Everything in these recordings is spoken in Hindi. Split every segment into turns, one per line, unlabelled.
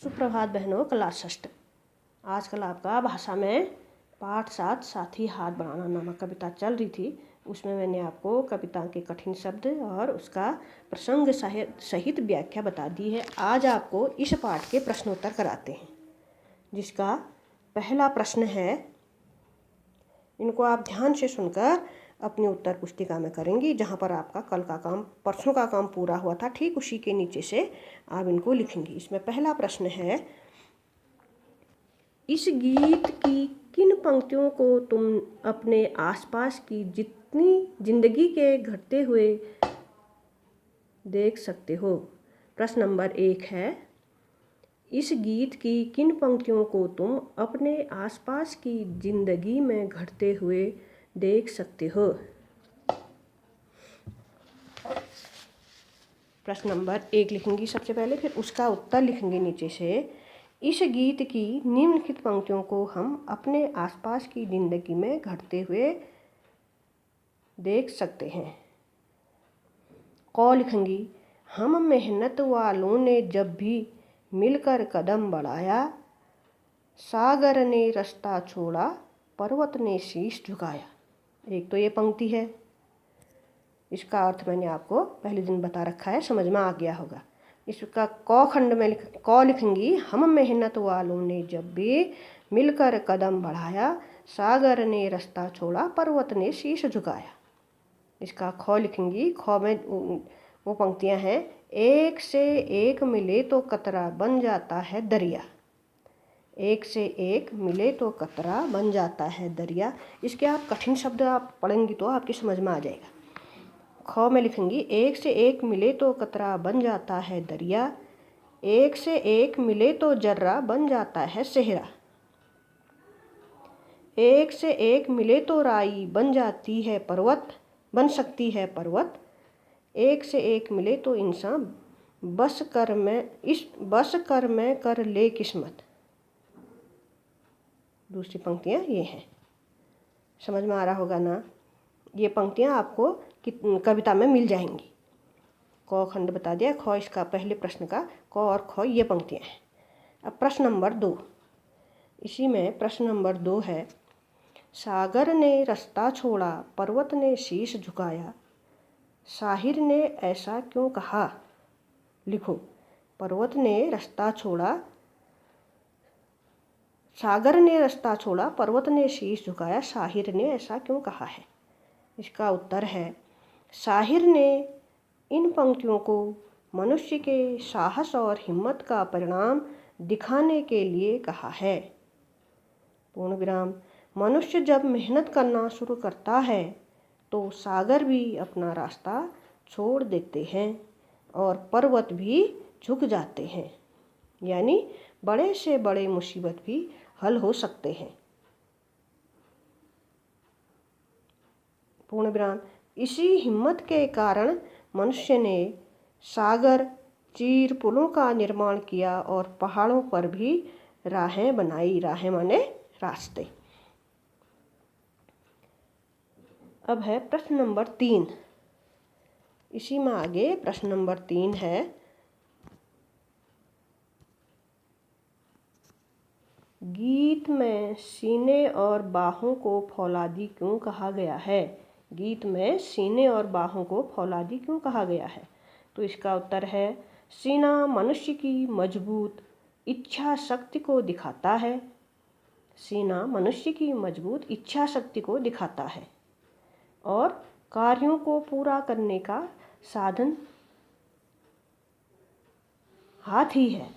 सुप्रभात बहनों, क्लास षष्ठ। आजकल आपका भाषा में पाठ 7 साथी हाथ बढ़ाना नामक कविता चल रही थी। उसमें मैंने आपको कविता के कठिन शब्द और उसका प्रसंग सहित व्याख्या बता दी है। आज आपको इस पाठ के प्रश्नोत्तर कराते हैं, जिसका पहला प्रश्न है। इनको आप ध्यान से सुनकर अपनी उत्तर पुस्तिका में करेंगी। जहाँ पर आपका कल का काम, परसों का काम पूरा हुआ था, ठीक उसी के नीचे से आप इनको लिखेंगी। इसमें पहला प्रश्न है, इस गीत की किन पंक्तियों को तुम अपने आसपास की जितनी जिंदगी के घटते हुए देख सकते हो। प्रश्न नंबर 1 है, इस गीत की किन पंक्तियों को तुम अपने आसपास की जिंदगी में घटते हुए देख सकते हो। प्रश्न नंबर 1 लिखेंगी सबसे पहले, फिर उसका उत्तर लिखेंगे नीचे से। इस गीत की निम्नलिखित पंक्तियों को हम अपने आसपास की जिंदगी में घटते हुए देख सकते हैं। क लिखेंगी, हम मेहनत वालों ने जब भी मिलकर कदम बढ़ाया, सागर ने रास्ता छोड़ा, पर्वत ने शीश झुकाया। एक तो ये पंक्ति है, इसका अर्थ मैंने आपको पहले दिन बता रखा है, समझ में आ गया होगा। इसका क खंड में क लिखेंगी, हम मेहनत वालों ने जब भी मिलकर कदम बढ़ाया, सागर ने रास्ता छोड़ा, पर्वत ने शीश झुकाया। इसका ख लिखेंगी, ख में वो पंक्तियां हैं, एक से एक मिले तो कतरा बन जाता है दरिया। एक से एक मिले तो कतरा बन जाता है दरिया। इसके आप कठिन शब्द आप पढ़ेंगी तो आपकी समझ में आ जाएगा। ख में लिखेंगी, एक से एक मिले तो कतरा बन जाता है दरिया, एक से एक मिले तो जर्रा बन जाता है सेहरा, एक से एक मिले तो राई बन जाती है पर्वत, बन सकती है पर्वत, एक से एक मिले तो इंसान बस कर मैं कर ले किस्मत। दूसरी पंक्तियाँ ये हैं, समझ में आ रहा होगा ना। ये पंक्तियाँ आपको कविता में मिल जाएंगी। क खंड बता दिया, ख इसका पहले प्रश्न का क और ख ये पंक्तियाँ हैं। अब प्रश्न नंबर 2, इसी में प्रश्न नंबर 2 है, सागर ने रास्ता छोड़ा, पर्वत ने शीश झुकाया, शाहिर ने ऐसा क्यों कहा। लिखो, पर्वत ने रास्ता छोड़ा, सागर ने रास्ता छोड़ा, पर्वत ने शीश झुकाया, शाहिर ने ऐसा क्यों कहा है। इसका उत्तर है, शाहिर ने इन पंक्तियों को मनुष्य के साहस और हिम्मत का परिणाम दिखाने के लिए कहा है। पूर्ण विराम। मनुष्य जब मेहनत करना शुरू करता है तो सागर भी अपना रास्ता छोड़ देते हैं और पर्वत भी झुक जाते हैं, यानी बड़े से बड़े मुसीबत भी हल हो सकते हैं। पूर्ण विराम। इसी हिम्मत के कारण मनुष्य ने सागर चीर पुलों का निर्माण किया और पहाड़ों पर भी राहें बनाई। राहें माने रास्ते। अब है प्रश्न नंबर 3। इसी में आगे प्रश्न नंबर 3 है, गीत में सीने और बाहों को फौलादी क्यों कहा गया है। गीत में सीने और बाहों को फौलादी क्यों कहा गया है। तो इसका उत्तर है, सीना मनुष्य की मजबूत इच्छा शक्ति को दिखाता है। सीना मनुष्य की मजबूत इच्छा शक्ति को दिखाता है और कार्यों को पूरा करने का साधन हाथ ही है।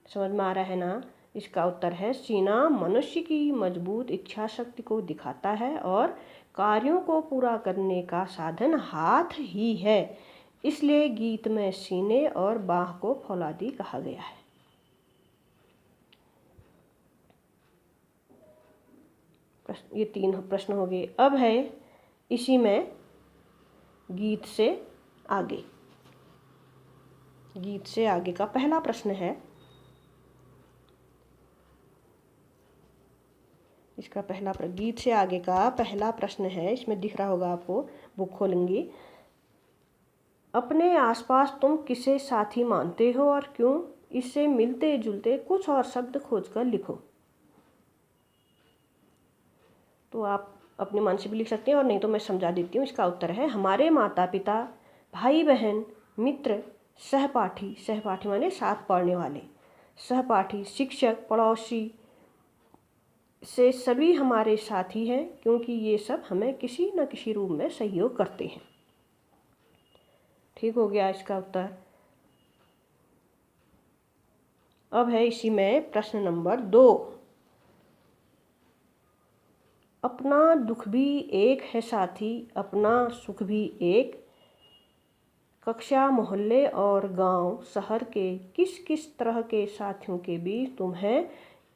समझ में आ रहा है ना। इसका उत्तर है, सीना मनुष्य की मजबूत इच्छा शक्ति को दिखाता है और कार्यों को पूरा करने का साधन हाथ ही है, इसलिए गीत में सीने और बाह को फौलादी कहा गया है। ये 3 प्रश्न हो गए। अब है इसी में गीत से आगे का पहला प्रश्न है। इसका गीत से आगे का पहला प्रश्न है। इसमें दिख रहा होगा आपको, बुक खोलेंगी। अपने आसपास तुम किसे साथी मानते हो और क्यों? इससे मिलते जुलते कुछ और शब्द खोजकर लिखो। तो आप अपने मन से भी लिख सकते हैं और नहीं तो मैं समझा देती हूँ। इसका उत्तर है हमारे माता पिता, भाई बहन, मित्र, सहपाठी, सहपाठी माने साथ पढ़ने वाले, सहपाठी, शिक्षक, पड़ोसी से सभी हमारे साथी हैं, क्योंकि ये सब हमें किसी न किसी रूप में सहयोग करते हैं। ठीक हो गया इसका उत्तर। अब है इसी में प्रश्न नंबर 2। अपना दुख भी एक है साथी, अपना सुख भी एक। कक्षा, मोहल्ले और गांव, शहर के किस किस तरह के साथियों के बीच तुम्हें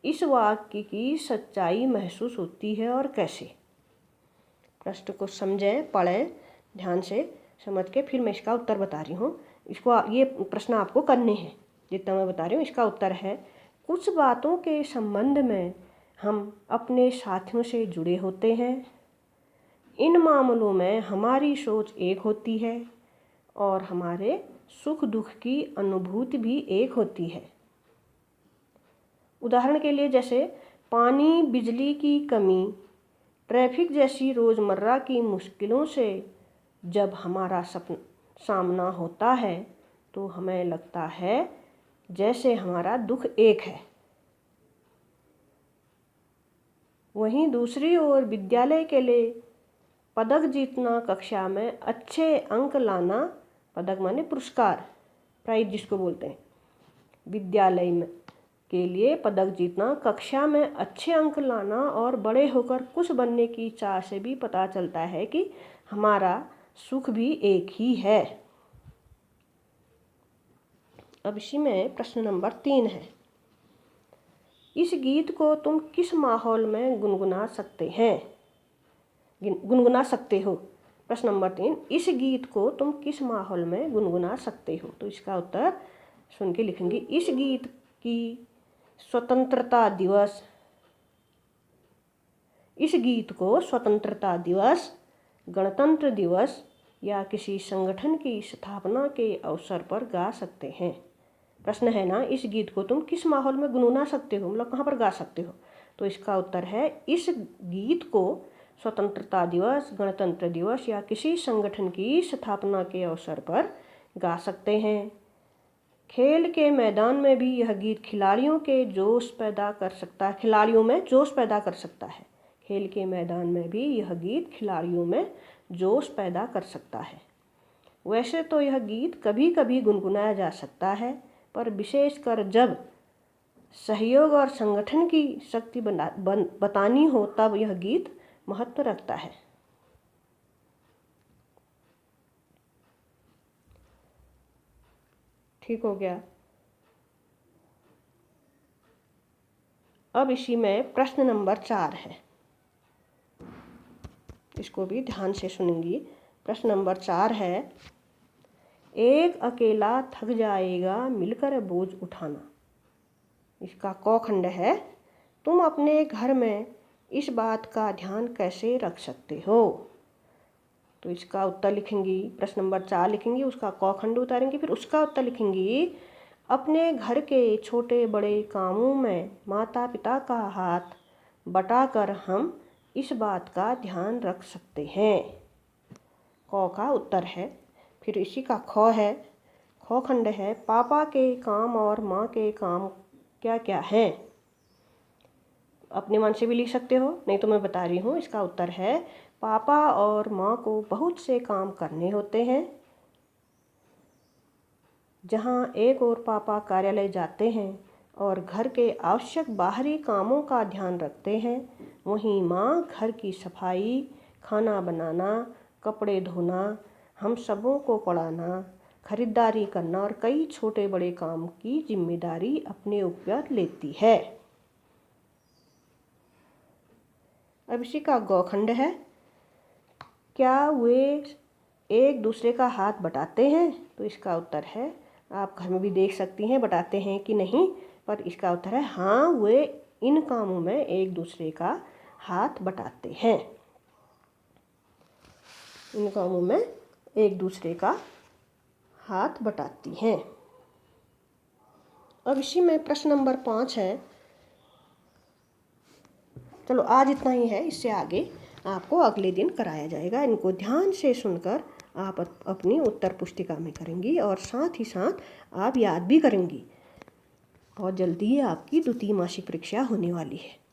इस वाक्य की सच्चाई महसूस होती है और कैसे? प्रश्न को समझें, पढ़ें ध्यान से समझ के, फिर मैं इसका उत्तर बता रही हूँ। ये प्रश्न आपको करने हैं जितना मैं बता रही हूँ। इसका उत्तर है कुछ बातों के संबंध में हम अपने साथियों से जुड़े होते हैं। इन मामलों में हमारी सोच एक होती है और हमारे सुख दुख की अनुभूति भी एक होती है। उदाहरण के लिए जैसे पानी, बिजली की कमी, ट्रैफिक जैसी रोज़मर्रा की मुश्किलों से जब हमारा सामना होता है तो हमें लगता है जैसे हमारा दुख एक है। वहीं दूसरी ओर विद्यालय के लिए पदक जीतना, कक्षा में अच्छे अंक लाना, पदक माने पुरस्कार, प्राइज जिसको बोलते हैं, विद्यालय में के लिए पदक जीतना, कक्षा में अच्छे अंक लाना और बड़े होकर कुछ बनने की चाह से भी पता चलता है कि हमारा सुख भी एक ही है। अब इसी में प्रश्न नंबर 3 है। इस गीत को तुम किस माहौल में गुनगुना सकते हो? प्रश्न नंबर 3, इस गीत को तुम किस माहौल में गुनगुना सकते हो? तो इसका उत्तर सुन के लिखेंगे। इस गीत की स्वतंत्रता दिवस, इस गीत को स्वतंत्रता दिवस, गणतंत्र दिवस या किसी संगठन की स्थापना के अवसर पर गा सकते हैं। प्रश्न है ना, इस गीत को तुम किस माहौल में गुनगुना सकते हो, मतलब कहाँ पर गा सकते हो? तो इसका उत्तर है इस गीत को स्वतंत्रता दिवस, गणतंत्र दिवस या किसी संगठन की स्थापना के अवसर पर गा सकते हैं। खेल के मैदान में भी यह गीत खिलाड़ियों में जोश पैदा कर सकता है। खेल के मैदान में भी यह गीत खिलाड़ियों में जोश पैदा कर सकता है। वैसे तो यह गीत कभी कभी गुनगुनाया जा सकता है, पर विशेषकर जब सहयोग और संगठन की शक्ति बतानी हो तब यह गीत महत्व रखता है। ठीक हो गया। अब इसी में प्रश्न नंबर 4 है, इसको भी ध्यान से सुनेंगी। प्रश्न नंबर 4 है, एक अकेला थक जाएगा मिलकर बोझ उठाना। इसका क खंड है, तुम अपने घर में इस बात का ध्यान कैसे रख सकते हो? तो इसका उत्तर लिखेंगी, प्रश्न नंबर 4 लिखेंगी, उसका क खंड उतारेंगी, फिर उसका उत्तर लिखेंगी। अपने घर के छोटे बड़े कामों में माता पिता का हाथ बटाकर हम इस बात का ध्यान रख सकते हैं। क का उत्तर है। फिर इसी का ख है, ख खंड है, पापा के काम और माँ के काम क्या क्या हैं? अपने मन से भी लिख सकते हो, नहीं तो मैं बता रही हूँ। इसका उत्तर है पापा और माँ को बहुत से काम करने होते हैं। जहाँ एक और पापा कार्यालय जाते हैं और घर के आवश्यक बाहरी कामों का ध्यान रखते हैं, वहीं माँ घर की सफाई, खाना बनाना, कपड़े धोना, हम सबों को पढ़ाना, खरीदारी करना और कई छोटे बड़े काम की जिम्मेदारी अपने ऊपर लेती है। अब इसी का ग खंड है, क्या वे एक दूसरे का हाथ बटाते हैं? तो इसका उत्तर है, आप घर में भी देख सकती हैं बटाते हैं कि नहीं, पर इसका उत्तर है हाँ, वे इन कामों में एक दूसरे का हाथ बटाते हैं। इन कामों में एक दूसरे का हाथ बटाती हैं। अब इसी में प्रश्न नंबर 5 है। चलो आज इतना ही है, इससे आगे आपको अगले दिन कराया जाएगा। इनको ध्यान से सुनकर आप अपनी उत्तर पुस्तिका में करेंगी और साथ ही साथ आप याद भी करेंगी। और जल्दी ही आपकी द्वितीय मासिक परीक्षा होने वाली है।